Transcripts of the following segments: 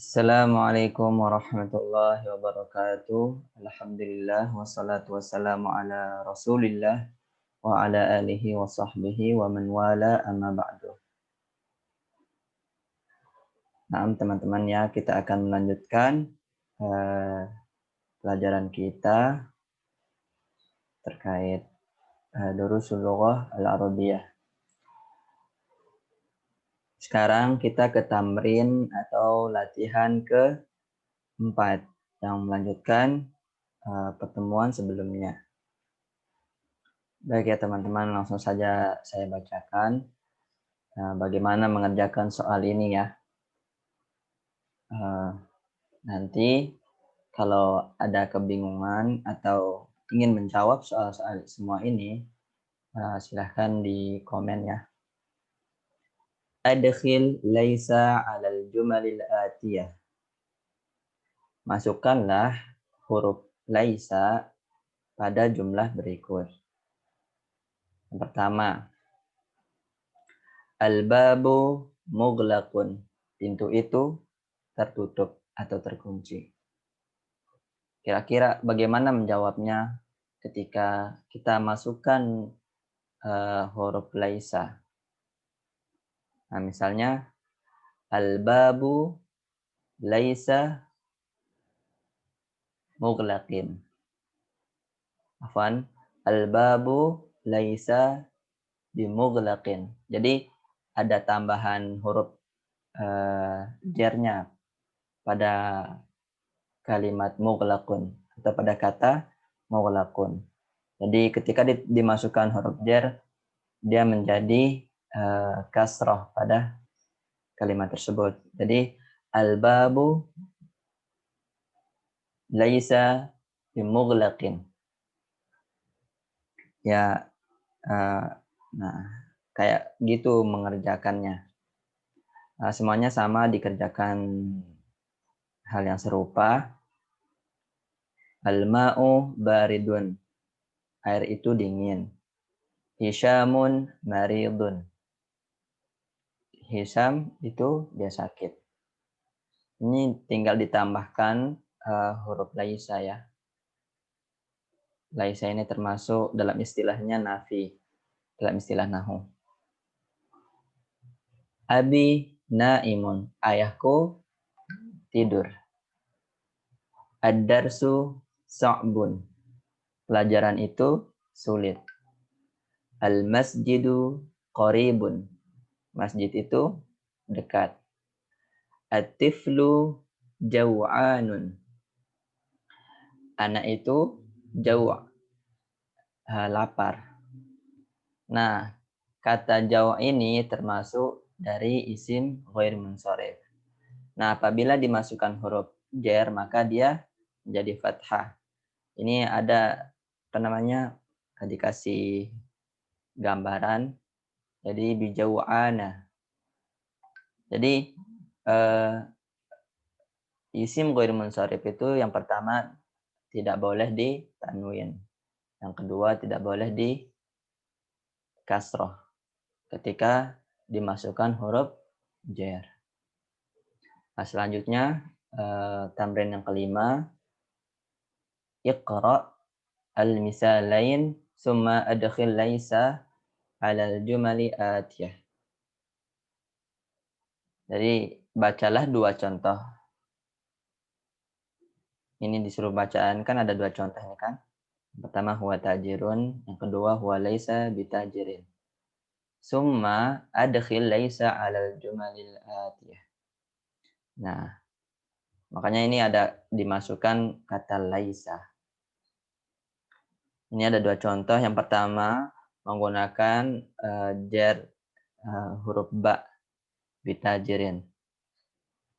Assalamualaikum warahmatullahi wabarakatuh. Alhamdulillah wassalatu wassalamu ala Rasulillah wa ala alihi wa sahbihi wa man wala amma ba'du. Nah, teman-teman ya, kita akan melanjutkan pelajaran kita terkait Durusul Lughah Al-Arabiyah. Sekarang kita ke tamrin atau latihan ke-4 yang melanjutkan pertemuan sebelumnya. Baik ya teman-teman, langsung saja saya bacakan bagaimana mengerjakan soal ini ya. Nanti kalau ada kebingungan atau ingin menjawab soal-soal semua ini, silahkan di komen ya. Adkhil laisa 'alal jumalil atiyah. Masukkanlah huruf laisa pada jumlah berikut. Yang pertama, al-babu mughlaqun. Pintu itu tertutup atau terkunci. Kira-kira bagaimana menjawabnya ketika kita masukkan huruf laisa? Nah, misalnya al-babu laisa mughlaqin. Afwan, al-babu laisa bimughlaqin. Jadi ada tambahan huruf jernya pada kalimat mughlaqun atau pada kata mughlaqun. Jadi ketika dimasukkan huruf jer, dia menjadi kasrah pada kalimat tersebut. Jadi al-babu laisa bimughlaqin. Ya, nah kayak gitu mengerjakannya. Semuanya sama, dikerjakan hal yang serupa. Al-ma'u baridun. Air itu dingin. Hisyamun maridun. Hisyam itu dia sakit. Ini tinggal ditambahkan huruf laisa ya. Laisa ini termasuk dalam istilahnya nafi, dalam istilah nahu. Abi naimun. Ayahku tidur. Ad-darsu sa'bun. Pelajaran itu sulit. Al-masjidu qaribun. Masjid itu dekat. At-tiflu jaw'anun. Anak itu jawa, lapar. Nah, kata jawa ini termasuk dari isim ghair munsharif. Nah, apabila dimasukkan huruf jar, maka dia menjadi fathah. Ini ada dikasih gambaran. Jadi bijau'ana. Jadi isim ghair munsharif itu yang pertama tidak boleh ditanwin. Yang kedua tidak boleh di kasroh ketika dimasukkan huruf jar. Nah, selanjutnya tamrin yang kelima, iqra al-misalain summa adkhil laisa 'alal jumali atiyah. Jadi bacalah dua contoh. Ini disuruh bacaan, kan ada dua contoh ini kan. Yang pertama huwa tajirun, yang kedua huwa laisa bitajirin. Summa adkhil laisa 'alal jumalil atiyah. Nah, makanya ini ada dimasukkan kata laisa. Ini ada dua contoh. Yang pertama menggunakan jar huruf ba bitajirin.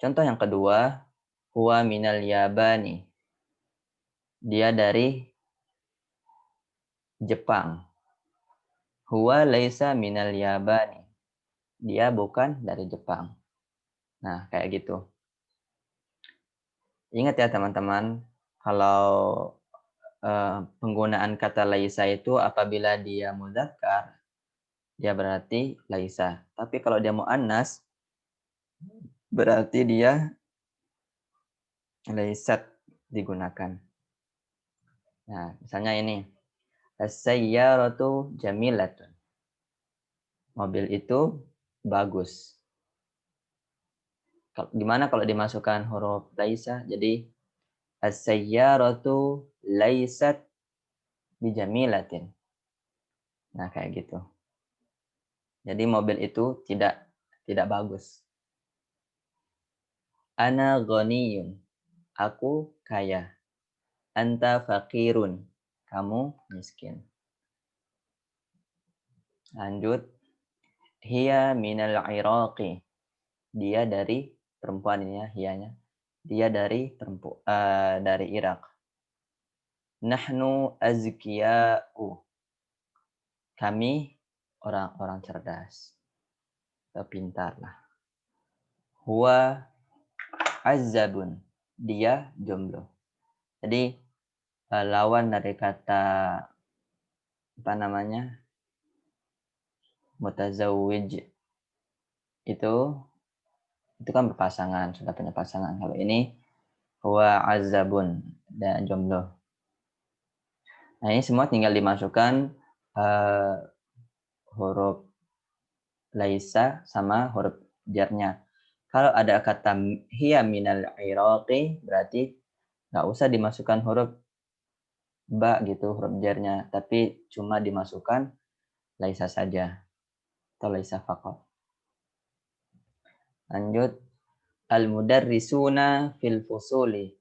Contoh yang kedua, huwa minal yabani. Dia dari Jepang. Huwa laisa minal yabani. Dia bukan dari Jepang. Nah, kayak gitu. Ingat ya teman-teman, kalau penggunaan kata laisa itu apabila dia mudzakkar, dia berarti laisa. Tapi kalau dia muannas, berarti dia laysat digunakan. Nah, misalnya ini, as-sayyaratu jamilatun. Mobil itu bagus. Gimana kalau dimasukkan huruf laisa? Jadi as-sayyaratu laysat bijamilatin. Nah, kayak gitu. Jadi mobil itu tidak bagus. Ana ghaniyun. Aku kaya. Anta faqirun. Kamu miskin. Lanjut. Hiya minal Iraqi. Dia dari perempuan ini ya, hiyanya. Dia dari dari Irak. Nahnu azkiya'u. Kami orang-orang cerdas. Atau pintar lah. Huwa azzabun. Dia jomblo. Jadi lawan dari kata apa namanya? Mutazawwij itu kan berpasangan, sudah punya pasangan. Kalau ini huwa azzabun dan jomblo. Nah, ini semua tinggal dimasukkan huruf laisa sama huruf jarnya. Kalau ada kata hiya minal Iraqi, berarti nggak usah dimasukkan huruf ba gitu, huruf jarnya, tapi cuma dimasukkan laisa saja atau laisa faqat. Lanjut, al-mudarrisuna fil fusuli.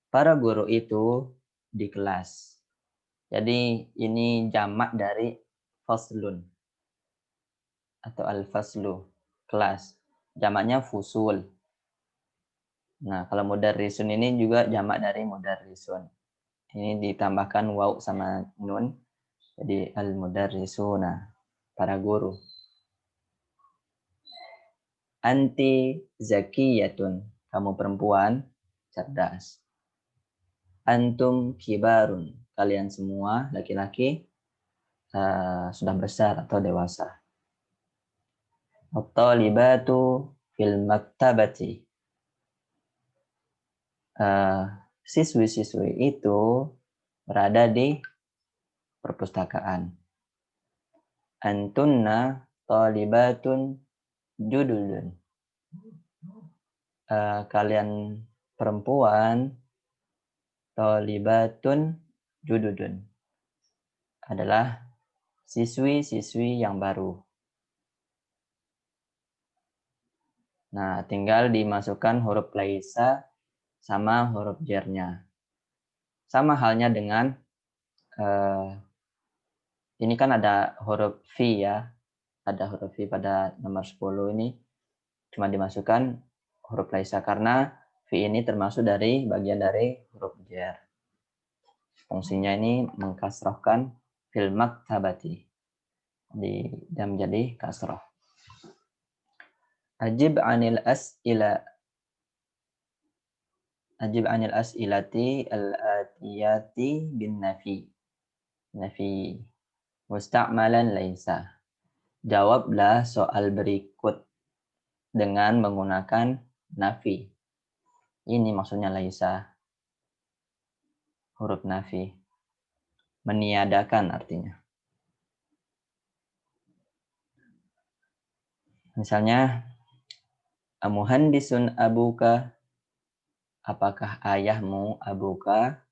Para guru itu di kelas. Jadi ini jamak dari faslun atau al-faslu, kelas. Jamaknya fusul. Nah, kalau mudarrisun ini juga jamak dari mudarrisun. Ini ditambahkan waw sama nun. Jadi al-mudarrisuna, para guru. Anti zakiyatun, kamu perempuan cerdas. Antum kibarun, kalian semua laki-laki sudah besar atau dewasa. At-talibatu fil maktabati. Siswi-siswi itu berada di perpustakaan. Antunna talibatun judulun. Kalian perempuan talibatun jududun adalah siswi-siswi yang baru. Nah, tinggal dimasukkan huruf laisa sama huruf jarnya. Sama halnya dengan ini kan ada huruf V ya. Ada huruf V pada nomor 10 ini. Cuma dimasukkan huruf laisa karena V ini termasuk dari bagian dari huruf jar. Fungsinya ini mengkasrohkan fil maktabati. Dan menjadi kasroh. Ajib anil as'ilati al-atiyati bin nafi. Nafi. Musta'malan laisa. Jawablah soal berikut dengan menggunakan nafi. Ini maksudnya laisa. Huruf nafi. Meniadakan artinya. Misalnya, muhandisun abuka. Apakah ayahmu abuka?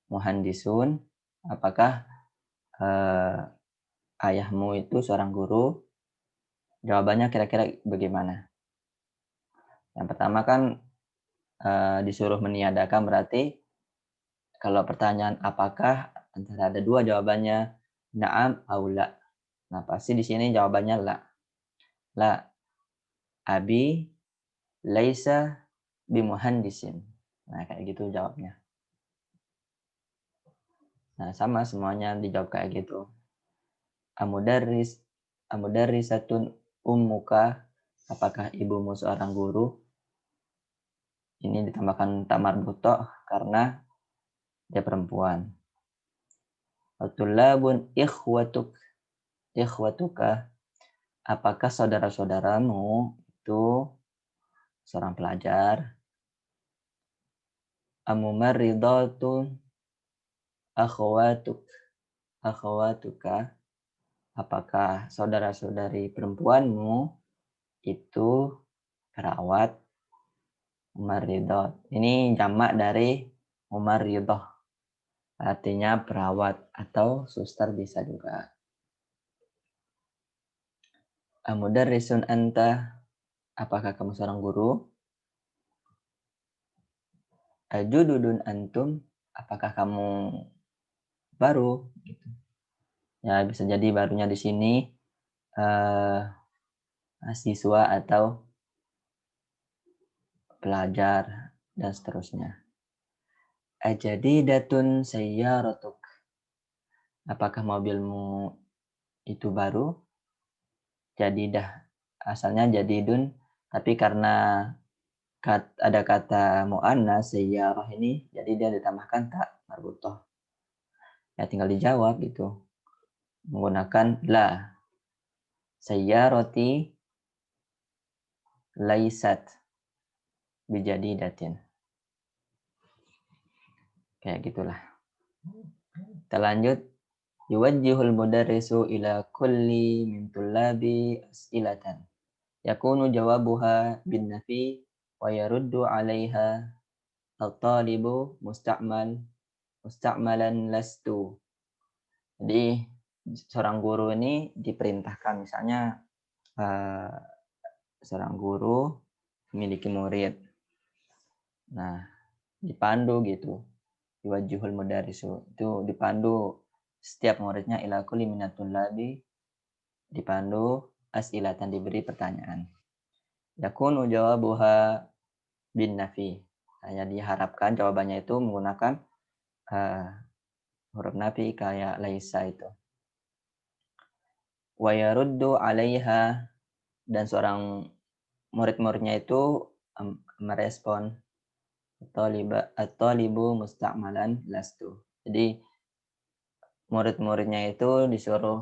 Muhandisun. Apakah ayahmu itu seorang guru? Jawabannya kira-kira bagaimana? Yang pertama kan disuruh meniadakan berarti kalau pertanyaan apakah antara ada dua jawabannya na'am atau la. Nah, pasti di sini jawabannya la. La. Abi laisa bimuhandisin. Nah, kayak gitu jawabnya. Nah, sama semuanya dijawab kayak gitu. Amudarrisatun ummuka. Apakah ibumu seorang guru? Ini ditambahkan tak marbutoh karena dia perempuan. At-tullabun ikhwatuka. Apakah saudara-saudaramu itu seorang pelajar? Amumarridatun akhwatuk akhwatuka, apakah saudara-saudari perempuanmu itu perawat? Mumarridat. Ini jamak dari mumarridah. Artinya perawat atau suster bisa juga. Amudarrisun anta, apakah kamu seorang guru? Ajududun antum, apakah kamu baru? Gitu. Ya bisa jadi barunya di sini mahasiswa atau pelajar dan seterusnya. Ajadidatun sayyaratuk, apakah mobilmu itu baru? Jadidah, asalnya jadidun, tapi karena ada kata mu'annas sayyarah ini, jadi dia ditambahkan tak marbutah. Ya tinggal dijawab gitu. Menggunakan la. Sayyarati laisat bijadidatin. Kayak gitulah. Kita lanjut. Yuwajjihul mudarrisu ila kulli min tullabi as'ilatan. Yakunu jawabuha bin nafi wa yaruddu 'alaiha at-talibu musta'malan lastu. Jadi seorang guru ini diperintahkan, misalnya seorang guru memiliki murid. Nah, dipandu gitu. Diwajihul mudarrisu. Itu dipandu setiap muridnya ila kulli minatul labi, dipandu as'ilatan, diberi pertanyaan. Yakunu jawabuha bin nafi. Hanya diharapkan jawabannya itu menggunakan huruf nafi kayak laisa itu. Wa yaruddu 'alaiha, dan seorang murid-muridnya itu merespon at-talibu musta'malan lastu. Jadi murid-muridnya itu disuruh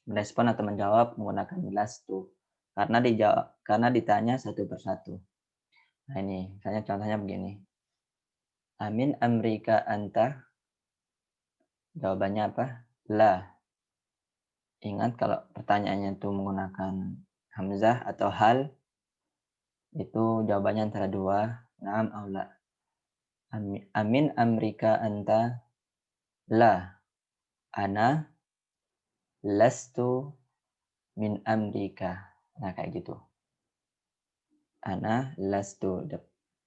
merespon atau menjawab menggunakan lastu karena ditanya satu persatu. Nah ini, misalnya contohnya begini. Amin amrika anta, jawabannya apa? La. Ingat kalau pertanyaannya itu menggunakan hamzah atau hal, itu jawabannya antara dua, na'am atau la. Amin amrika anta, la. Ana lastu min amrika. Nah kayak gitu. Ana lastu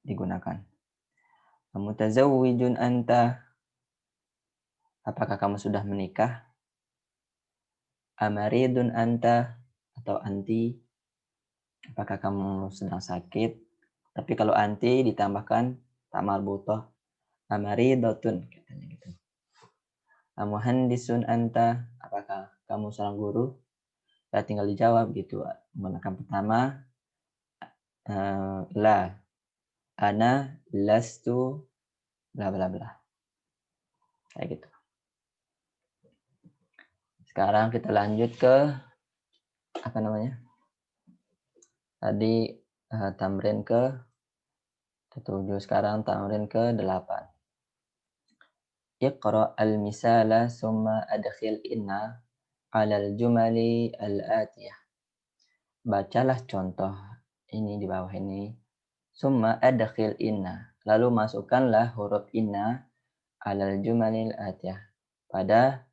digunakan. Mutazawwijun anta, apakah kamu sudah menikah? Amaridun anta atau anti, apakah kamu sedang sakit? Tapi kalau anti ditambahkan tak marbutah, amaridatun katanya gitu. Muhandisun anta, apakah kamu seorang guru? Ya tinggal dijawab gitu. Menggunakan pertama la, ana lastu bla bla bla. Kayak gitu. Sekarang kita lanjut ke apa namanya? Tadi tamrin ke 7, sekarang tamrin ke 8. Iqra al-misala summa adkhil inna 'alal jumali al-atiyah. Bacalah contoh ini di bawah ini. Summa adkhil inna, lalu masukkanlah huruf inna 'alal jumalil atiyah, pada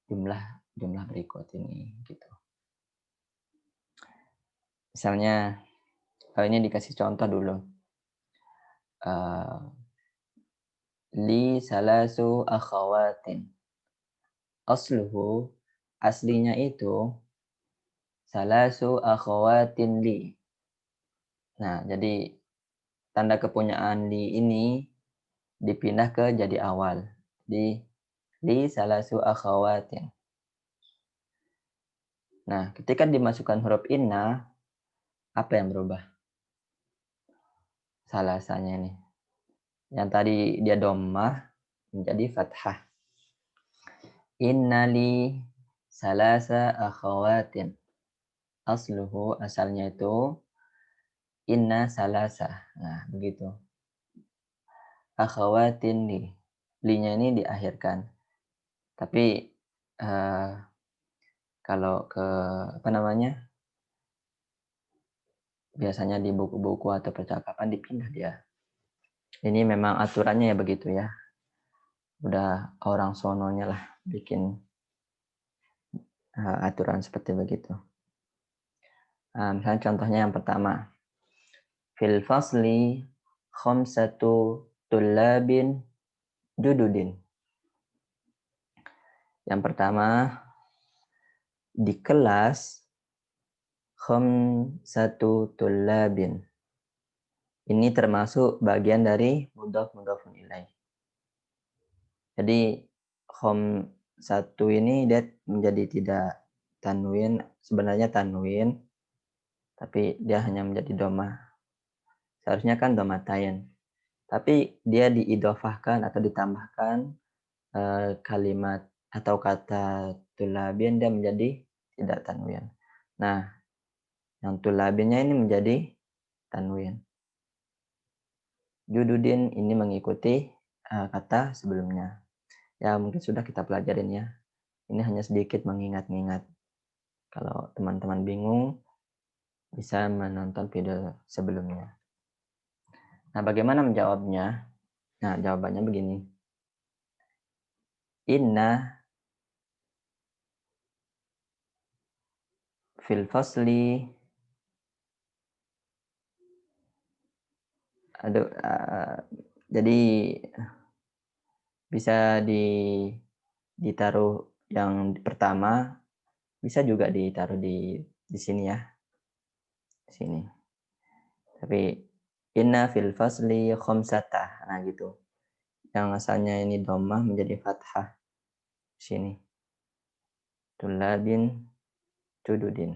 jumlah berikut ini gitu. Misalnya kalau ini dikasih contoh dulu. Li salasu akhawatin. Asluhu, aslinya itu salasu akhawatin li. Nah, jadi tanda kepunyaan li ini dipindah ke jadi awal. Di li salasu akhawatin. Nah, ketika dimasukkan huruf inna, apa yang berubah? Salasanya ini. Yang tadi dia dhammah menjadi fathah. Innali salasa akhawatin. Asluhu, asalnya itu inna salasa. Nah, begitu. akhawatin li. Li-nya ini diakhirkan. Tapi kalau ke apa namanya? Biasanya di buku-buku atau percakapan dipindah dia. Ini memang aturannya ya begitu ya. Udah orang sononya lah bikin aturan seperti begitu. Misalnya contohnya yang pertama. Fil fasli khamsatu tullabin jududin. Yang pertama, di kelas khamsatu tullabin. Ini termasuk bagian dari mudhaf-mudhafun ilaih. Jadi satu ini dia menjadi tidak tanwin, sebenarnya tanwin, tapi dia hanya menjadi domah. Seharusnya kan domatain. Tapi dia diidofahkan atau ditambahkan kalimat atau kata tulabin, dia menjadi tidak tanwin. Nah, yang tulabinnya ini menjadi tanwin. Jududin ini mengikuti kata sebelumnya. Ya mungkin sudah kita pelajarin ya. Ini hanya sedikit mengingat-ingat. Kalau teman-teman bingung, bisa menonton video sebelumnya. Nah, bagaimana menjawabnya? Nah, jawabannya begini. Inna fil fasli jadi bisa ditaruh yang pertama, bisa juga ditaruh di sini ya. Di sini. Tapi inna fil fasli khamsatah. Nah, gitu. Yang asalnya ini dhammah menjadi fathah. Di sini. Tulabin jududin.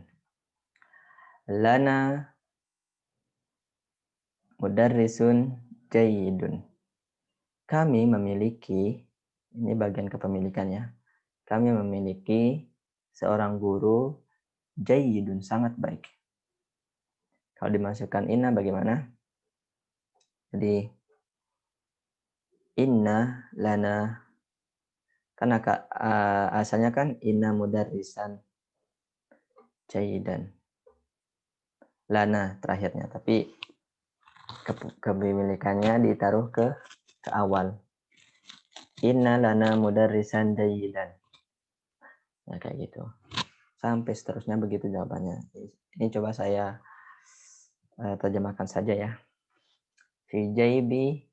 Lana mudarrisun jayyidun. Kami memiliki, ini bagian kepemilikannya. Kami memiliki seorang guru jayyidun, sangat baik. Kalau dimasukkan inna bagaimana? Jadi inna lana, karena asalnya kan inna mudarrisan jayyidan. Lana terakhirnya, tapi kepemilikannya ditaruh ke awal. Inna lana mudarrisan jayyidan. Nah, kayak gitu. Sampai seterusnya begitu jawabannya. Ini coba saya terjemahkan saja ya. Fi jaibi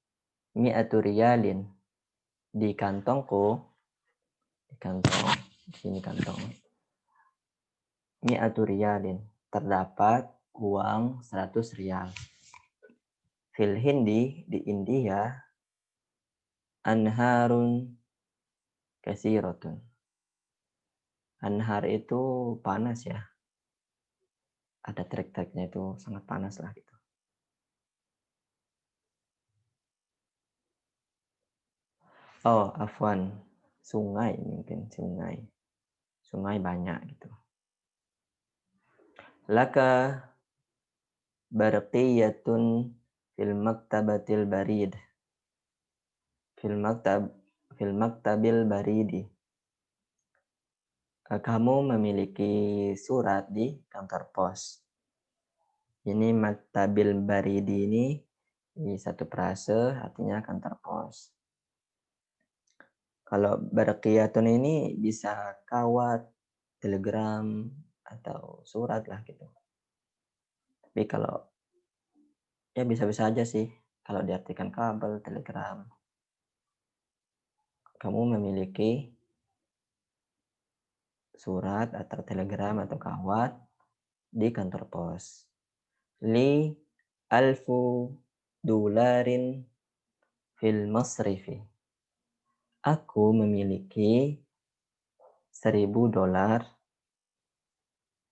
mi'atu riyalin. Di kantongku, di kantong, di sini kantong. Mi'atu riyalin. Terdapat uang 100 rial. Fil Hindi, di India, anharun kasiratun. Anhar itu panas ya. Ada trek-treknya itu sangat panas lah gitu. Oh, afwan. Sungai mungkin, sungai. Sungai banyak gitu. Laka barqiyatun fil maktabatil barid. Fil maktabil baridi. Kamu memiliki surat di kantor pos. Ini maktabil baridi ini di satu frase artinya kantor pos. Kalau barqiyatun ini bisa kawat, telegram, atau surat lah gitu. Tapi kalau ya bisa-bisa aja sih kalau diartikan kabel, telegram. Kamu memiliki surat atau telegram atau kawat di kantor pos. Li alfu dolarin fil masrifi. Aku memiliki 1.000 dolar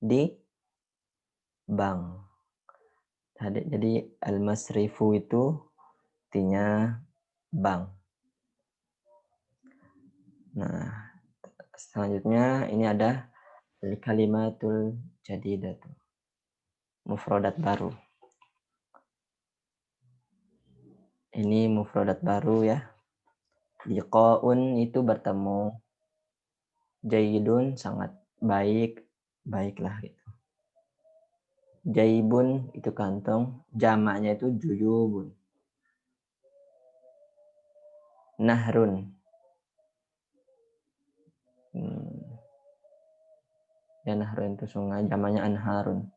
di bank. Jadi al-masrifu itu artinya bank. Nah, selanjutnya ini ada kalimatul jadidatu. Mufradat baru. Ini mufradat baru ya. Liqa'un itu bertemu. Jaidun sangat baik, baiklah gitu. Jaibun itu kantong, jamaknya itu juyubun. Nahrun. Ya nahrun itu sungai, jamaknya anharun.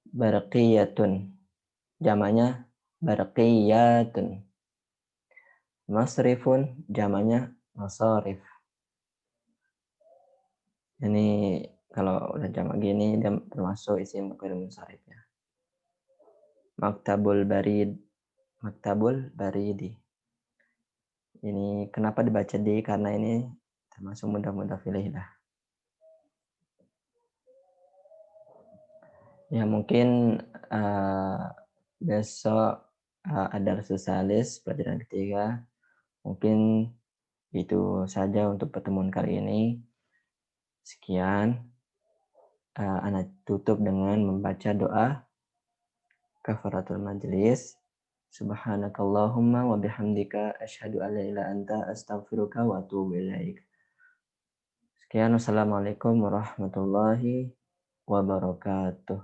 Barqiyatun, jamaknya barqiyatun. Masrifun, jamaknya masarif. Ini kalau udah jamak gini dia termasuk isim ghairu munsharif ya. Maktabul baridi. Ini kenapa dibaca di? Karena ini termasuk mudah-mudah pilih lah. Ya mungkin besok ada sosialis pelajaran ketiga. Mungkin itu saja untuk pertemuan kali ini. Sekian. Anak tutup dengan membaca doa kafaratul majlis. Subhanakallahumma wa bihamdika asyhadu an la ilaha anta astaghfiruka wa atubu ilaik. Sekian, wassalamualaikum warahmatullahi wabarakatuh.